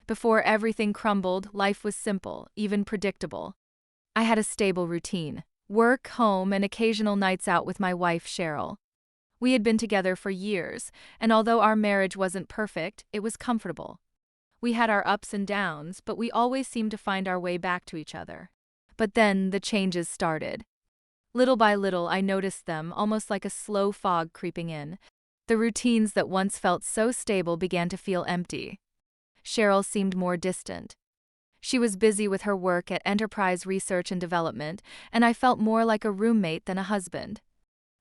Before everything crumbled, life was simple, even predictable. I had a stable routine: work, home, and occasional nights out with my wife, Cheryl. We had been together for years, and although our marriage wasn't perfect, it was comfortable. We had our ups and downs, but we always seemed to find our way back to each other. But then the changes started. Little by little, I noticed them, almost like a slow fog creeping in. The routines that once felt so stable began to feel empty. Cheryl seemed more distant. She was busy with her work at Enterprise Research and Development, and I felt more like a roommate than a husband.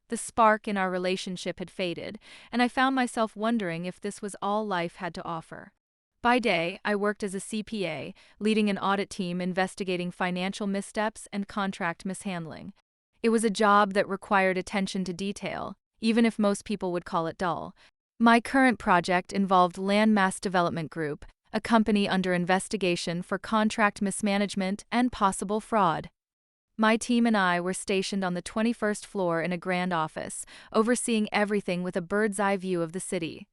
The spark in our relationship had faded, and I found myself wondering if this was all life had to offer. By day, I worked as a CPA, leading an audit team investigating financial missteps and contract mishandling. It was a job that required attention to detail, even if most people would call it dull. My current project involved Landmass Development Group, a company under investigation for contract mismanagement and possible fraud. My team and I were stationed on the 21st floor in a grand office, overseeing everything with a bird's-eye view of the city.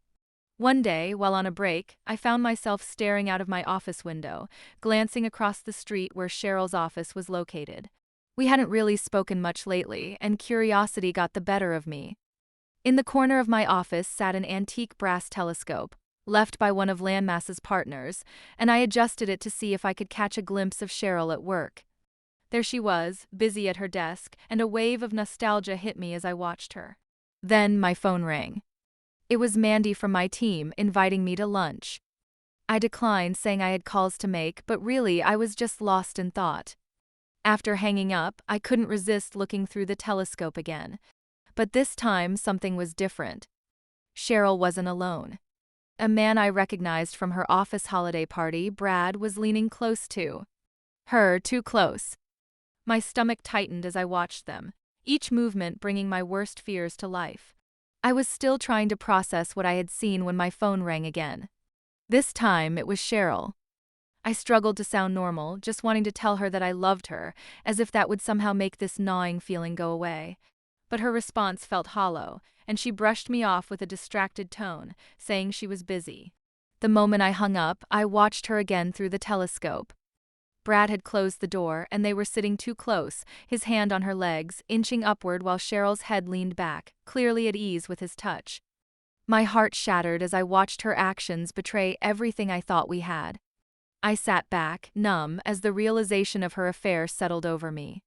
One day, while on a break, I found myself staring out of my office window, glancing across the street where Cheryl's office was located. We hadn't really spoken much lately, and curiosity got the better of me. In the corner of my office sat an antique brass telescope, left by one of Landmass's partners, and I adjusted it to see if I could catch a glimpse of Cheryl at work. There she was, busy at her desk, and a wave of nostalgia hit me as I watched her. Then my phone rang. It was Mandy from my team, inviting me to lunch. I declined, saying I had calls to make, but really I was just lost in thought. After hanging up, I couldn't resist looking through the telescope again. But this time something was different. Cheryl wasn't alone. A man I recognized from her office holiday party, Brad, was leaning close to her, too close. My stomach tightened as I watched them, each movement bringing my worst fears to life. I was still trying to process what I had seen when my phone rang again. This time it was Cheryl. I struggled to sound normal, just wanting to tell her that I loved her, as if that would somehow make this gnawing feeling go away. But her response felt hollow, and she brushed me off with a distracted tone, saying she was busy. The moment I hung up, I watched her again through the telescope. Brad had closed the door, and they were sitting too close, his hand on her legs, inching upward while Cheryl's head leaned back, clearly at ease with his touch. My heart shattered as I watched her actions betray everything I thought we had. I sat back, numb, as the realization of her affair settled over me.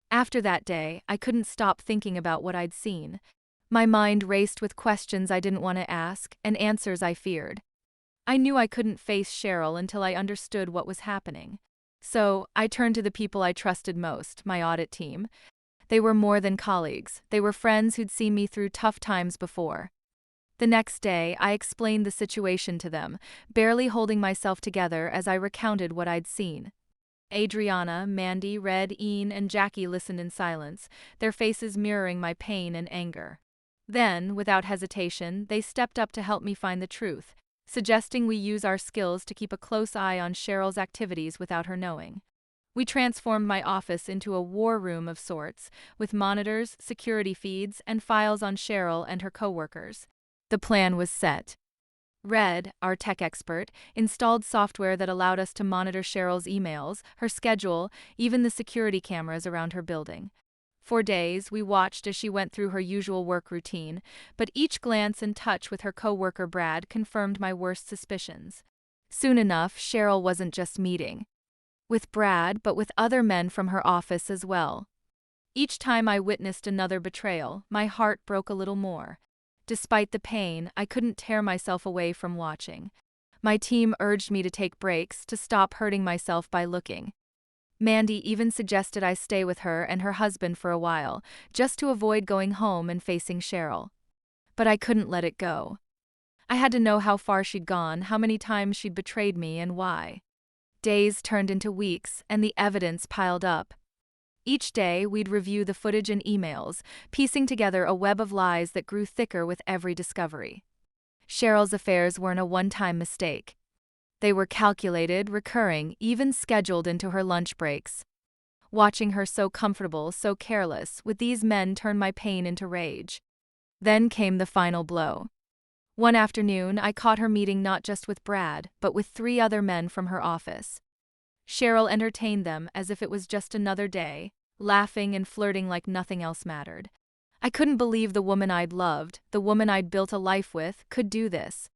After that day, I couldn't stop thinking about what I'd seen. My mind raced with questions I didn't want to ask, and answers I feared. I knew I couldn't face Cheryl until I understood what was happening. So, I turned to the people I trusted most, my audit team. They were more than colleagues, they were friends who'd seen me through tough times before. The next day, I explained the situation to them, barely holding myself together as I recounted what I'd seen. Adriana, Mandy, Red, Ian, and Jackie listened in silence, their faces mirroring my pain and anger. Then, without hesitation, they stepped up to help me find the truth, suggesting we use our skills to keep a close eye on Cheryl's activities without her knowing. We transformed my office into a war room of sorts, with monitors, security feeds, and files on Cheryl and her coworkers. The plan was set. Red, our tech expert, installed software that allowed us to monitor Cheryl's emails, her schedule, even the security cameras around her building. For days, we watched as she went through her usual work routine, but each glance and touch with her coworker Brad confirmed my worst suspicions. Soon enough, Cheryl wasn't just meeting with Brad, but with other men from her office as well. Each time I witnessed another betrayal, my heart broke a little more. Despite the pain, I couldn't tear myself away from watching. My team urged me to take breaks, to stop hurting myself by looking. Mandy even suggested I stay with her and her husband for a while, just to avoid going home and facing Cheryl. But I couldn't let it go. I had to know how far she'd gone, how many times she'd betrayed me, and why. Days turned into weeks, and the evidence piled up. Each day, we'd review the footage and emails, piecing together a web of lies that grew thicker with every discovery. Cheryl's affairs weren't a one-time mistake. They were calculated, recurring, even scheduled into her lunch breaks. Watching her so comfortable, so careless, with these men turned my pain into rage. Then came the final blow. One afternoon, I caught her meeting not just with Brad, but with 3 other men from her office. Cheryl entertained them as if it was just another day, laughing and flirting like nothing else mattered. I couldn't believe the woman I'd loved, the woman I'd built a life with, could do this.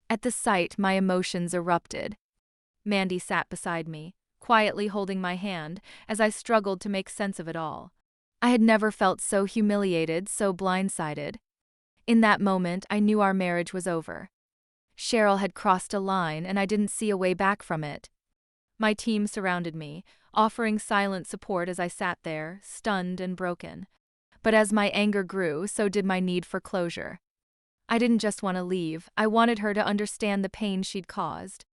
At the sight, my emotions erupted. Mandy sat beside me, quietly holding my hand, as I struggled to make sense of it all. I had never felt so humiliated, so blindsided. In that moment, I knew our marriage was over. Cheryl had crossed a line, and I didn't see a way back from it. My team surrounded me, offering silent support as I sat there, stunned and broken. But as my anger grew, so did my need for closure. I didn't just want to leave, I wanted her to understand the pain she'd caused.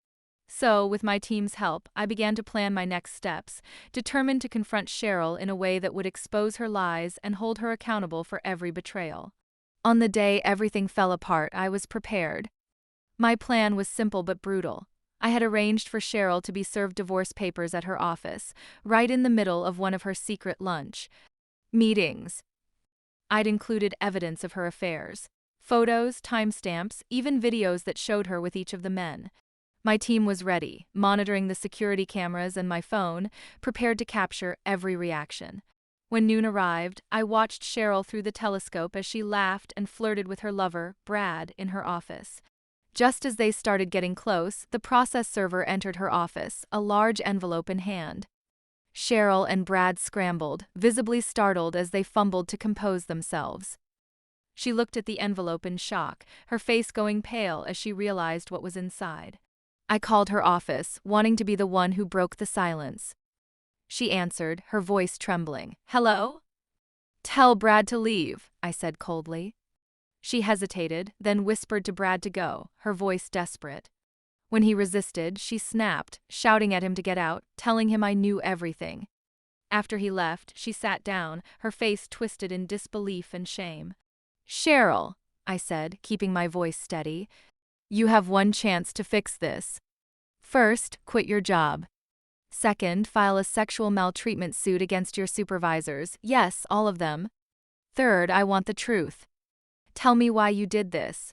So, with my team's help, I began to plan my next steps, determined to confront Cheryl in a way that would expose her lies and hold her accountable for every betrayal. On the day everything fell apart, I was prepared. My plan was simple but brutal. I had arranged for Cheryl to be served divorce papers at her office, right in the middle of one of her secret lunch meetings. I'd included evidence of her affairs. Photos, timestamps, even videos that showed her with each of the men. My team was ready, monitoring the security cameras and my phone, prepared to capture every reaction. When noon arrived, I watched Cheryl through the telescope as she laughed and flirted with her lover, Brad, in her office. Just as they started getting close, the process server entered her office, a large envelope in hand. Cheryl and Brad scrambled, visibly startled as they fumbled to compose themselves. She looked at the envelope in shock, her face going pale as she realized what was inside. I called her office, wanting to be the one who broke the silence. She answered, her voice trembling. "Hello?" "Tell Brad to leave," I said coldly. She hesitated, then whispered to Brad to go, her voice desperate. When he resisted, she snapped, shouting at him to get out, telling him I knew everything. After he left, she sat down, her face twisted in disbelief and shame. "Cheryl," I said, keeping my voice steady, "you have one chance to fix this. First, quit your job. Second, file a sexual maltreatment suit against your supervisors, yes, all of them. Third, I want the truth. Tell me why you did this."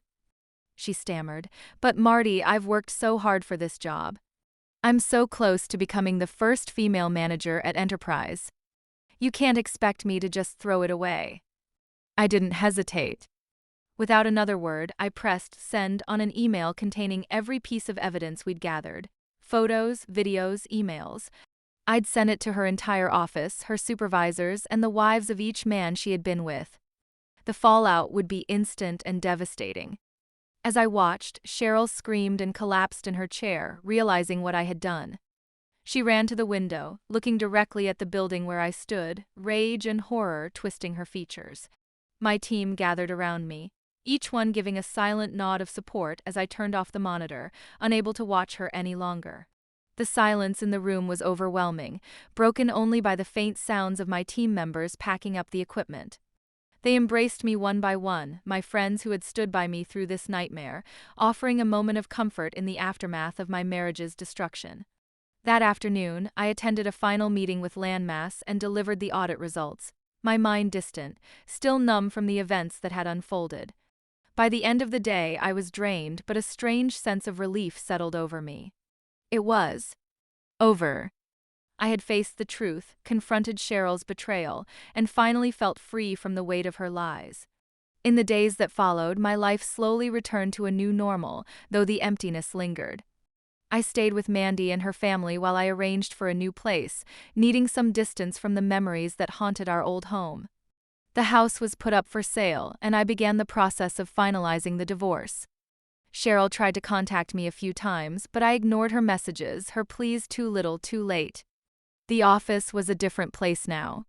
She stammered, "But Marty, I've worked so hard for this job. I'm so close to becoming the first female manager at Enterprise. You can't expect me to just throw it away." I didn't hesitate. Without another word, I pressed send on an email containing every piece of evidence we'd gathered. Photos, videos, emails. I'd send it to her entire office, her supervisors, and the wives of each man she had been with. The fallout would be instant and devastating. As I watched, Cheryl screamed and collapsed in her chair, realizing what I had done. She ran to the window, looking directly at the building where I stood, rage and horror twisting her features. My team gathered around me, each one giving a silent nod of support as I turned off the monitor, unable to watch her any longer. The silence in the room was overwhelming, broken only by the faint sounds of my team members packing up the equipment. They embraced me one by one, my friends who had stood by me through this nightmare, offering a moment of comfort in the aftermath of my marriage's destruction. That afternoon, I attended a final meeting with Landmass and delivered the audit results, my mind distant, still numb from the events that had unfolded. By the end of the day, I was drained, but a strange sense of relief settled over me. It was over. I had faced the truth, confronted Cheryl's betrayal, and finally felt free from the weight of her lies. In the days that followed, my life slowly returned to a new normal, though the emptiness lingered. I stayed with Mandy and her family while I arranged for a new place, needing some distance from the memories that haunted our old home. The house was put up for sale, and I began the process of finalizing the divorce. Cheryl tried to contact me a few times, but I ignored her messages, her pleas too little, too late. The office was a different place now.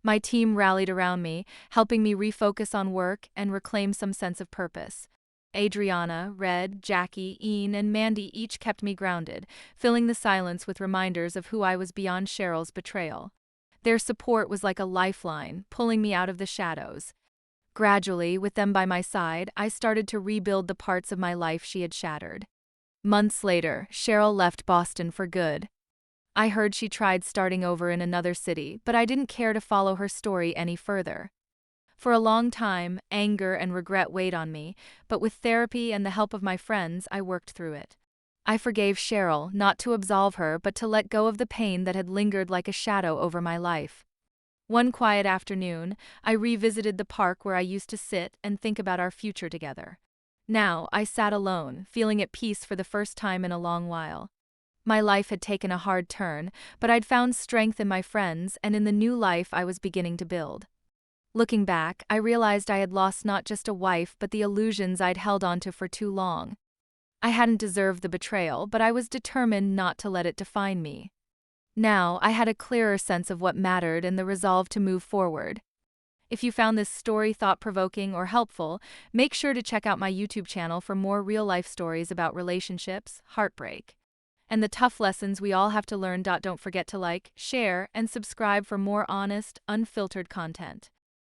My team rallied around me, helping me refocus on work and reclaim some sense of purpose. Adriana, Red, Jackie, Ian, and Mandy each kept me grounded, filling the silence with reminders of who I was beyond Cheryl's betrayal. Their support was like a lifeline, pulling me out of the shadows. Gradually, with them by my side, I started to rebuild the parts of my life she had shattered. Months later, Cheryl left Boston for good. I heard she tried starting over in another city, but I didn't care to follow her story any further. For a long time, anger and regret weighed on me, but with therapy and the help of my friends, I worked through it. I forgave Cheryl, not to absolve her, but to let go of the pain that had lingered like a shadow over my life. One quiet afternoon, I revisited the park where I used to sit and think about our future together. Now, I sat alone, feeling at peace for the first time in a long while. My life had taken a hard turn, but I'd found strength in my friends and in the new life I was beginning to build. Looking back, I realized I had lost not just a wife but the illusions I'd held onto for too long. I hadn't deserved the betrayal, but I was determined not to let it define me. Now, I had a clearer sense of what mattered and the resolve to move forward. If you found this story thought-provoking or helpful, make sure to check out my YouTube channel for more real-life stories about relationships, heartbreak, and the tough lessons we all have to learn. Don't forget to like, share, and subscribe for more honest, unfiltered content.